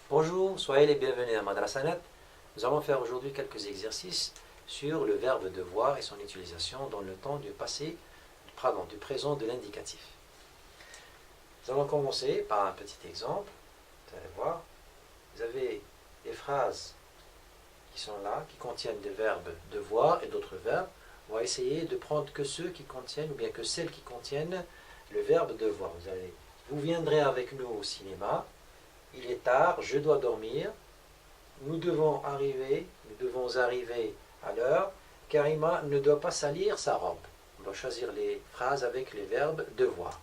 Bonjour, soyez les bienvenus à Madrasanet. Nous allons faire aujourd'hui quelques exercices sur le verbe devoir et son utilisation dans le temps du passé, du présent, de l'indicatif. Nous allons commencer par un petit exemple. Vous allez voir, vous avez des phrases qui sont là, qui contiennent des verbes devoir et d'autres verbes. On va essayer de prendre que ceux qui contiennent, ou bien que celles qui contiennent le verbe devoir. Vous viendrez avec nous au cinéma. Il est tard, je dois dormir. Nous devons arriver à l'heure. Karima ne doit pas salir sa robe. On doit choisir les phrases avec les verbes devoir.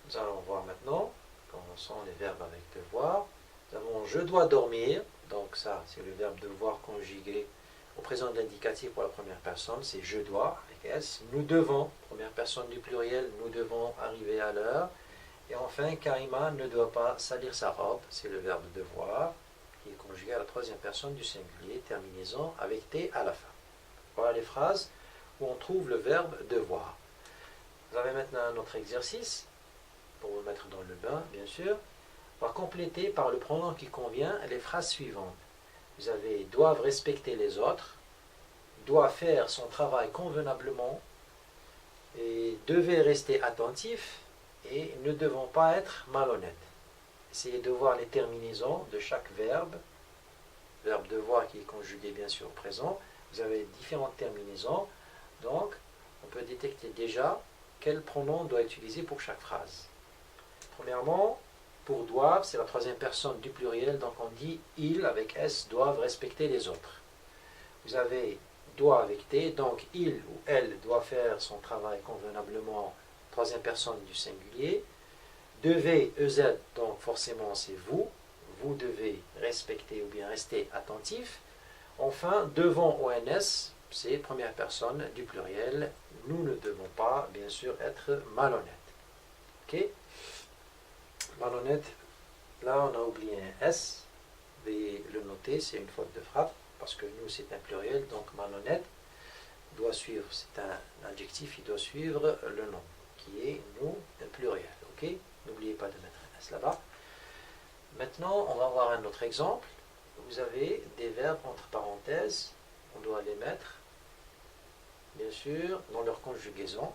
Nous allons voir maintenant. Commençons les verbes avec devoir. Nous avons je dois dormir. Donc ça, c'est le verbe devoir conjugué au présent de l'indicatif pour la première personne. C'est je dois avec S. Nous devons, première personne du pluriel, nous devons arriver à l'heure. Et enfin, Karima ne doit pas salir sa robe. C'est le verbe devoir qui est conjugué à la troisième personne du singulier, terminaison avec T à la fin. Voilà les phrases où on trouve le verbe devoir. Vous avez maintenant un autre exercice, pour vous mettre dans le bain, bien sûr. On va compléter par le pronom qui convient les phrases suivantes. Vous avez doivent respecter les autres, doit faire son travail convenablement, et devait rester attentif, et ne devons pas être malhonnêtes. Essayez de voir les terminaisons de chaque verbe. Verbe devoir qui est conjugué bien sûr au présent. Vous avez différentes terminaisons. Donc, on peut détecter déjà quel pronom on doit utiliser pour chaque phrase. Premièrement, pour doivent, c'est la troisième personne du pluriel. Donc, on dit ils avec S doivent respecter les autres. Vous avez doit avec T. Donc, il ou elle doit faire son travail convenablement. Troisième personne du singulier. Devez, EZ, donc forcément c'est vous. Vous devez respecter ou bien rester attentif. Enfin, devant ONS, c'est première personne du pluriel. Nous ne devons pas, bien sûr, être malhonnêtes. Ok? Malhonnête, là on a oublié un S. Veuillez le noter, c'est une faute de frappe. Parce que nous c'est un pluriel, donc malhonnête doit suivre, c'est un adjectif, il doit suivre le nom, qui est nous, un pluriel. Ok? N'oubliez pas de mettre un S là-bas. Maintenant, on va voir un autre exemple. Vous avez des verbes entre parenthèses. On doit les mettre, bien sûr, dans leur conjugaison,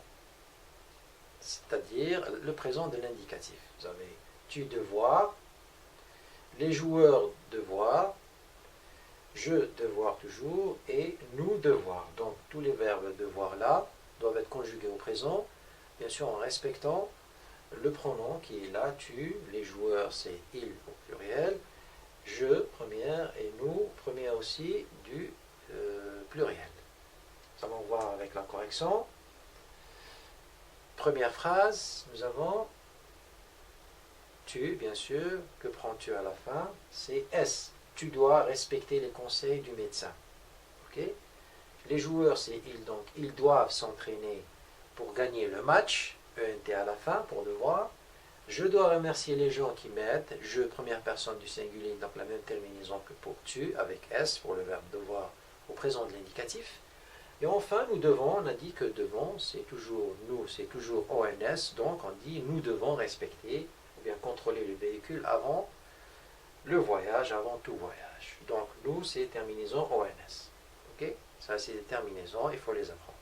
c'est-à-dire le présent de l'indicatif. Vous avez tu devoir, les joueurs devoir, je devoir toujours et nous devoir. Donc tous les verbes devoir là doivent être conjugués au présent, bien sûr en respectant le pronom qui est là, tu, les joueurs c'est il au pluriel, je, première, et nous, première aussi du pluriel. Nous allons voir avec la correction. Première phrase, nous avons tu, bien sûr, que prends-tu à la fin? C'est S. Tu dois respecter les conseils du médecin. Okay? Les joueurs, c'est ils, donc ils doivent s'entraîner pour gagner le match. ENT à la fin pour devoir. Je dois remercier les gens qui m'aident. Je, première personne du singulier, donc la même terminaison que pour tu, avec S pour le verbe devoir au présent de l'indicatif. Et enfin, nous devons, on a dit que devons, c'est toujours nous, c'est toujours ONS, donc on dit nous devons respecter ou bien contrôler le véhicule avant le voyage, avant tout voyage. Donc nous, c'est terminaison ONS. Ok? Ça, c'est des terminaisons, il faut les apprendre.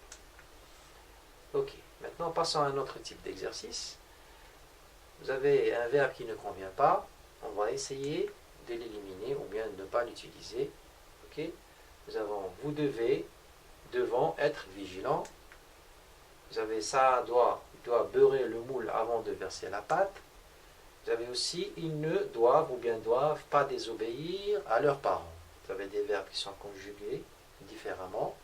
Ok, maintenant passons à un autre type d'exercice. Vous avez un verbe qui ne convient pas, on va essayer de l'éliminer ou bien de ne pas l'utiliser. Ok? Nous avons vous devez, devons être vigilant. Vous avez ça doit beurrer le moule avant de verser la pâte. Vous avez aussi ils ne doivent ou bien doivent pas désobéir à leurs parents. Vous avez des verbes qui sont conjugués différemment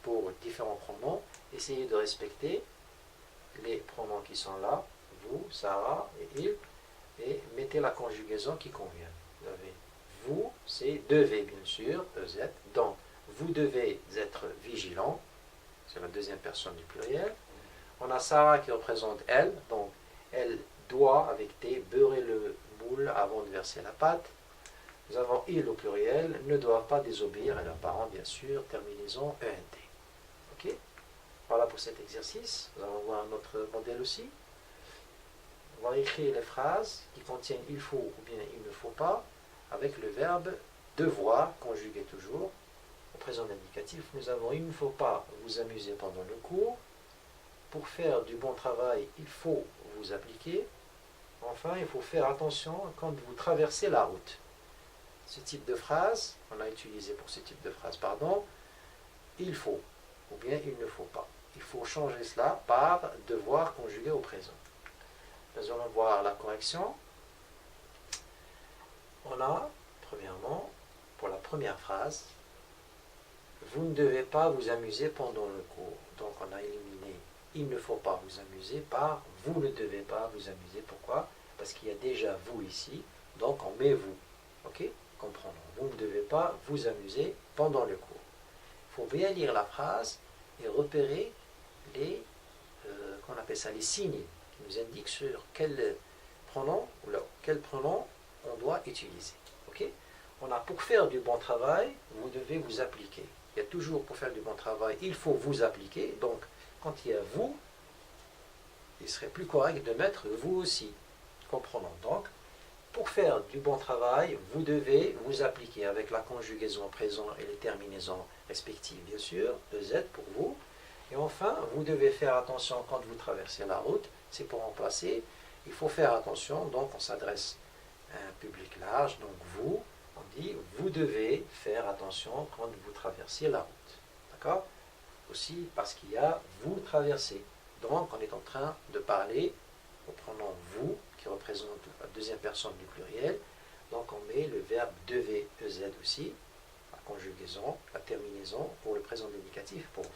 pour différents pronoms. Essayez de respecter les pronoms qui sont là, vous, Sarah et il, et mettez la conjugaison qui convient. Vous avez vous, c'est devez bien sûr, EZ, donc vous devez être vigilant, c'est la deuxième personne du pluriel. On a Sarah qui représente elle, donc elle doit, avec T, beurrer le moule avant de verser la pâte. Nous avons il au pluriel, ne doivent pas désobéir à leurs parents, bien sûr, terminaison ENT. Ok? Voilà pour cet exercice. Nous allons voir un autre modèle aussi. on va écrire les phrases qui contiennent il faut ou bien il ne faut pas avec le verbe devoir, conjugué toujours. Au présent indicatif, nous avons il ne faut pas vous amuser pendant le cours. Pour faire du bon travail, il faut vous appliquer. Enfin, il faut faire attention quand vous traversez la route. Ce type de phrase, on a utilisé pour ce type de phrase, pardon, il faut ou bien il ne faut pas. Il faut changer cela par devoir conjugué au présent. Nous allons voir la correction. On a, premièrement, pour la première phrase, vous ne devez pas vous amuser pendant le cours. Donc on a éliminé il ne faut pas vous amuser par vous ne devez pas vous amuser. Pourquoi? Parce qu'il y a déjà vous ici, donc on met vous. Ok? Comprenons. Vous ne devez pas vous amuser pendant le cours. Il faut bien lire la phrase et repérer les, qu'on appelle ça, les signes qui nous indiquent sur quel pronom on doit utiliser. Ok? On a pour faire du bon travail, vous devez vous appliquer. Il y a toujours pour faire du bon travail, il faut vous appliquer. Donc, quand il y a vous, il serait plus correct de mettre vous aussi. Comprenons donc. Pour faire du bon travail, vous devez vous appliquer avec la conjugaison présent et les terminaisons respectives, bien sûr, de Z pour vous. Et enfin, vous devez faire attention quand vous traversez la route. C'est pour remplacer. Il faut faire attention, donc on s'adresse à un public large, donc vous, on dit vous devez faire attention quand vous traversez la route. D'accord? Aussi parce qu'il y a vous traversez. Donc on est en train de parler au pronom vous qui représente la deuxième personne du pluriel. Donc on met le verbe devez, EZ aussi, la conjugaison, la terminaison pour le présent indicatif pour vous.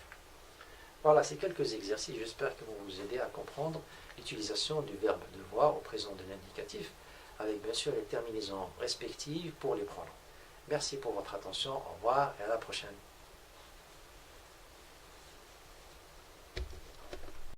Voilà, c'est quelques exercices, j'espère qu'ils vont vous aider à comprendre l'utilisation du verbe devoir au présent de l'indicatif avec bien sûr les terminaisons respectives pour les pronoms. Merci pour votre attention, au revoir et à la prochaine.